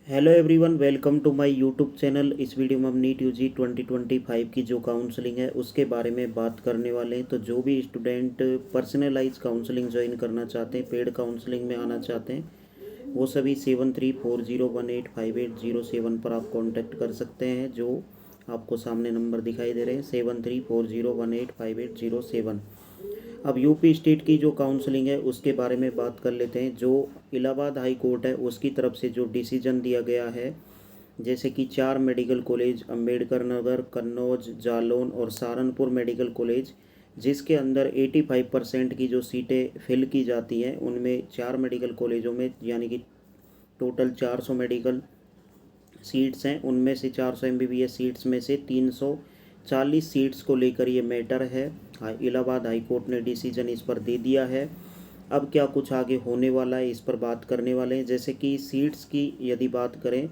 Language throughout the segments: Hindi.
Hello everyone, welcome to my YouTube channel. इस वीडियो में हम नीट यूजी 2025 की जो काउंसलिंग है उसके बारे में बात करने वाले हैं। तो जो भी स्टूडेंट पर्सनलाइज काउंसलिंग ज्वाइन करना चाहते हैं, पेड काउंसलिंग में आना चाहते हैं, वो सभी 7340185807 पर आप कांटेक्ट कर सकते हैं। जो आपको सामने नंबर दिखाई दे रहे हैं 7340185807। अब यूपी स्टेट की जो काउंसलिंग है उसके बारे में बात कर लेते हैं। जो इलाहाबाद हाई कोर्ट है उसकी तरफ से जो डिसीजन दिया गया है, जैसे कि 4 मेडिकल कॉलेज अम्बेडकर नगर, कन्नौज, जालौन और सहारनपुर मेडिकल कॉलेज, जिसके अंदर 85% की जो सीटें फिल की जाती हैं, उनमें 4 मेडिकल कॉलेजों में यानी कि टोटल 400 मेडिकल सीट्स हैं। उनमें से 400 एमबीबीएस सीट्स में से 340 सीट्स को लेकर ये मैटर है। इलाहाबाद हाई कोर्ट ने डिसीजन इस पर दे दिया है। अब क्या कुछ आगे होने वाला है, इस पर बात करने वाले हैं। जैसे कि सीट्स की यदि बात करें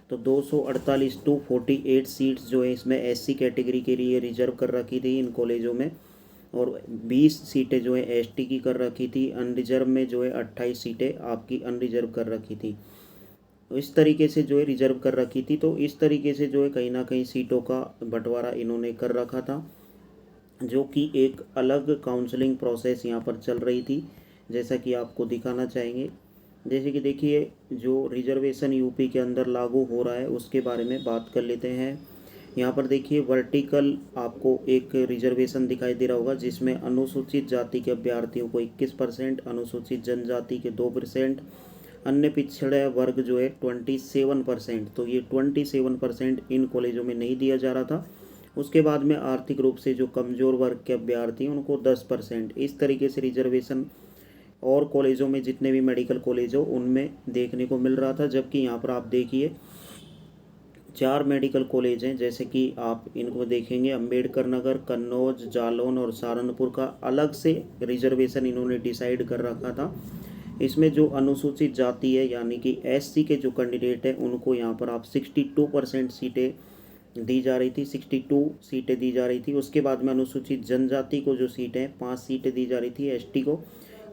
तो 248 टू 48 सीट्स जो है इसमें एससी कैटेगरी के लिए रिजर्व कर रखी थी इन कॉलेजों में, और 20 सीटें जो है एसटी की कर रखी थी। अनरिजर्व में जो है 28 सीटें आपकी अनरिजर्व कर रखी थी। तो इस तरीके से जो है रिजर्व कर रखी थी। तो इस तरीके से जो है कहीं ना कहीं सीटों का बंटवारा इन्होंने कर रखा था, जो कि एक अलग काउंसलिंग प्रोसेस यहाँ पर चल रही थी, जैसा कि आपको दिखाना चाहेंगे। जैसे कि देखिए, जो रिजर्वेशन यूपी के अंदर लागू हो रहा है उसके बारे में बात कर लेते हैं। यहाँ पर देखिए वर्टिकल आपको एक रिजर्वेशन दिखाई दे रहा होगा, जिसमें अनुसूचित जाति के अभ्यर्थियों को 21%, अनुसूचित जनजाति के 2%, अन्य पिछड़े वर्ग जो है 27%। तो ये 27% इन कॉलेजों में नहीं दिया जा रहा था। उसके बाद में आर्थिक रूप से जो कमज़ोर वर्ग के अभ्यर्थी हैं उनको 10%, इस तरीके से रिजर्वेशन और कॉलेजों में जितने भी मेडिकल कॉलेज हो उनमें देखने को मिल रहा था। जबकि यहाँ पर आप देखिए 4 मेडिकल कॉलेज हैं, जैसे कि आप इनको देखेंगे अम्बेडकर नगर, कन्नौज, जालौन और सहारनपुर का अलग से रिजर्वेशन इन्होंने डिसाइड कर रखा था। इसमें जो अनुसूचित जाति है यानी कि एससी के जो कैंडिडेट हैं उनको यहाँ पर आप 62% सीटें दी जा रही थी, 62 सीटें दी जा रही थी। उसके बाद में अनुसूचित जनजाति को जो सीटें 5 सीटें दी जा रही थी एसटी को,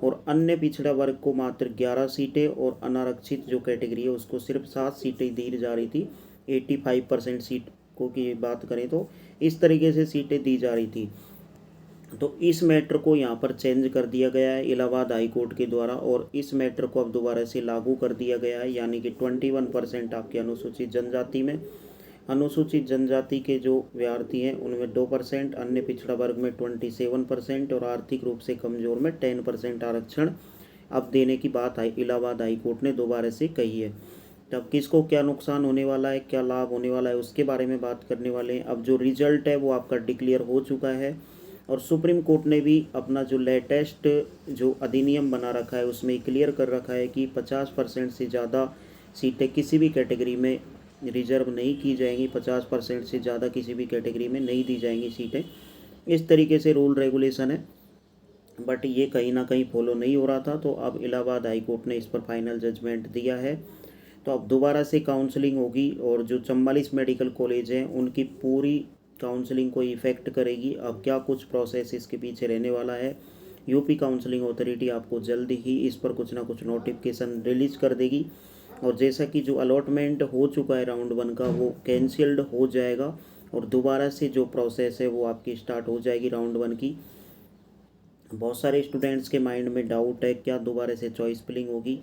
और अन्य पिछड़ा वर्ग को मात्र 11 सीटें, और अनारक्षित जो कैटेगरी है उसको सिर्फ 7 सीटें दी जा रही थी। 85% सीट को की बात करें तो इस तरीके से सीटें दी जा रही थी। तो इस मैटर को यहाँ पर चेंज कर दिया गया है इलाहाबाद हाई कोर्ट के द्वारा, और इस मैटर को अब दोबारा से लागू कर दिया गया है। यानी कि 21% आपके अनुसूचित जनजाति में, अनुसूचित जनजाति के जो विद्यार्थी हैं उनमें 2%, अन्य पिछड़ा वर्ग में 27% और आर्थिक रूप से कमजोर में 10% आरक्षण अब देने की बात इलाहाबाद हाई कोर्ट ने दोबारा से कही है। तब किसको क्या नुकसान होने वाला है, क्या लाभ होने वाला है, उसके बारे में बात करने वाले हैं। अब जो रिजल्ट है वो आपका डिक्लेयर हो चुका है, और सुप्रीम कोर्ट ने भी अपना जो लेटेस्ट जो अधिनियम बना रखा है उसमें क्लियर कर रखा है कि 50% से ज़्यादा सीटें किसी भी कैटेगरी में रिजर्व नहीं की जाएंगी, 50% से ज़्यादा किसी भी कैटेगरी में नहीं दी जाएंगी सीटें। इस तरीके से रूल रेगुलेशन है, बट ये कहीं ना कहीं फॉलो नहीं हो रहा था। तो अब इलाहाबाद हाई कोर्ट ने इस पर फाइनल जजमेंट दिया है। तो अब दोबारा से काउंसलिंग होगी, और जो 44 मेडिकल कॉलेज हैं उनकी पूरी काउंसलिंग को इफ़ेक्ट करेगी। अब क्या कुछ प्रोसेस इसके पीछे रहने वाला है, यूपी काउंसलिंग अथॉरिटी आपको जल्द ही इस पर कुछ ना कुछ नोटिफिकेशन रिलीज कर देगी। और जैसा कि जो अलॉटमेंट हो चुका है राउंड 1 का वो कैंसिल्ड हो जाएगा, और दोबारा से जो प्रोसेस है वो आपकी स्टार्ट हो जाएगी राउंड 1 की। बहुत सारे स्टूडेंट्स के माइंड में डाउट है क्या दोबारा से चॉइस फिलिंग होगी,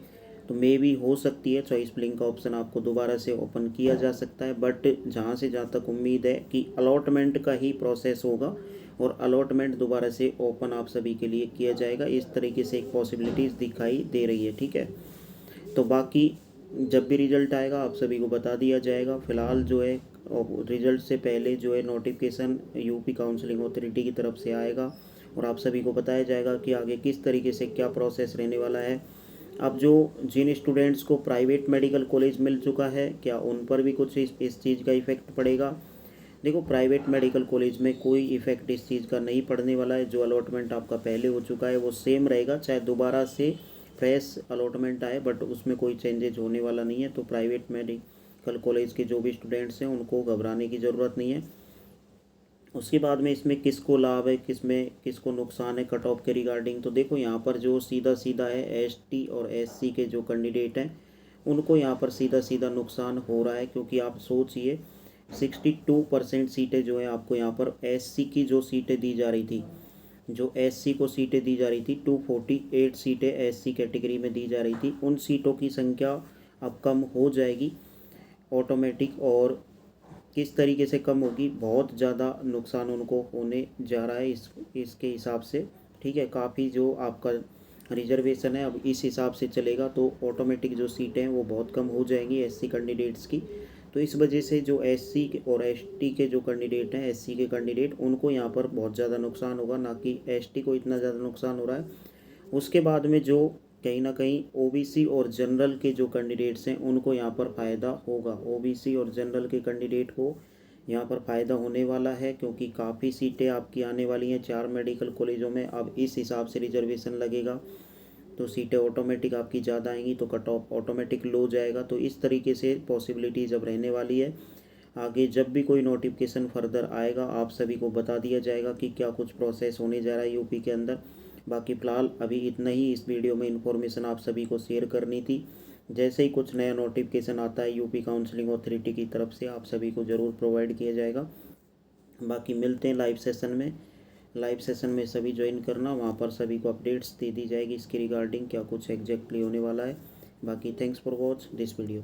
तो मे भी हो सकती है। चॉइस फिलिंग का ऑप्शन आपको दोबारा से ओपन किया जा सकता है, बट जहाँ तक उम्मीद है कि अलॉटमेंट का ही प्रोसेस होगा, और अलॉटमेंट दोबारा से ओपन आप सभी के लिए किया जाएगा। इस तरीके से एक पॉसिबिलिटीज़ दिखाई दे रही है, ठीक है। तो बाकी जब भी रिजल्ट आएगा आप सभी को बता दिया जाएगा। फिलहाल जो है रिजल्ट से पहले जो है नोटिफिकेशन यूपी काउंसलिंग अथॉरिटी की तरफ से आएगा, और आप सभी को बताया जाएगा कि आगे किस तरीके से क्या प्रोसेस रहने वाला है। अब जो जिन स्टूडेंट्स को प्राइवेट मेडिकल कॉलेज मिल चुका है, क्या उन पर भी कुछ इस चीज़ का इफ़ेक्ट पड़ेगा? देखो, प्राइवेट मेडिकल कॉलेज में कोई इफ़ेक्ट इस चीज़ का नहीं पड़ने वाला है। जो अलॉटमेंट आपका पहले हो चुका है वो सेम रहेगा, चाहे दोबारा से फ्रेश अलॉटमेंट आए, बट उसमें कोई चेंजेज होने वाला नहीं है। तो प्राइवेट मेडिकल कॉलेज के जो भी स्टूडेंट्स हैं उनको घबराने की ज़रूरत नहीं है। उसके बाद में इसमें किसको लाभ है, किसको नुकसान है कट ऑफ के रिगार्डिंग, तो देखो यहाँ पर जो सीधा सीधा है एसटी और एससी के जो कैंडिडेट हैं उनको यहाँ पर सीधा सीधा नुकसान हो रहा है, क्योंकि आप सोचिए 62% सीटें जो है आपको यहाँ पर एससी की जो सीटें दी जा रही थी, जो एससी को सीटें दी जा रही थी 248 सीटें एससी कैटेगरी में दी जा रही थी, उन सीटों की संख्या अब कम हो जाएगी ऑटोमेटिक। और किस तरीके से कम होगी, बहुत ज़्यादा नुकसान उनको होने जा रहा है इसके हिसाब से। ठीक है, काफ़ी जो आपका रिजर्वेशन है अब इस हिसाब से चलेगा, तो ऑटोमेटिक जो सीटें हैं वो बहुत कम हो जाएंगी एससी कैंडिडेट्स की। तो इस वजह से जो एससी और एसटी के जो कैंडिडेट हैं, एससी के कैंडिडेट, उनको यहाँ पर बहुत ज़्यादा नुकसान होगा, ना कि एसटी को इतना ज़्यादा नुकसान हो रहा है। उसके बाद में जो कहीं ना कहीं ओबीसी और जनरल के जो कैंडिडेट्स हैं उनको यहाँ पर फ़ायदा होगा। ओबीसी और जनरल के कैंडिडेट को यहाँ पर फ़ायदा होने वाला है, क्योंकि काफ़ी सीटें आपकी आने वाली हैं 4 मेडिकल कॉलेजों में। अब इस हिसाब से रिजर्वेशन लगेगा तो सीटें ऑटोमेटिक आपकी ज़्यादा आएंगी, तो कट ऑफ ऑटोमेटिक लो जाएगा। तो इस तरीके से पॉसिबिलिटीज़ अब रहने वाली है। आगे जब भी कोई नोटिफिकेशन फर्दर आएगा आप सभी को बता दिया जाएगा कि क्या कुछ प्रोसेस होने जा रहा है यूपी के अंदर। बाकी फ़िलहाल अभी इतना ही इस वीडियो में इन्फॉर्मेशन आप सभी को शेयर करनी थी। जैसे ही कुछ नया नोटिफिकेशन आता है यूपी काउंसलिंग अथॉरिटी की तरफ से आप सभी को ज़रूर प्रोवाइड किया जाएगा। बाकी मिलते हैं लाइव सेशन में। लाइव सेशन में सभी ज्वाइन करना, वहाँ पर सभी को अपडेट्स दे दी जाएगी इसके रिगार्डिंग क्या कुछ एग्जैक्टली होने वाला है। बाकी thanks for watch this video.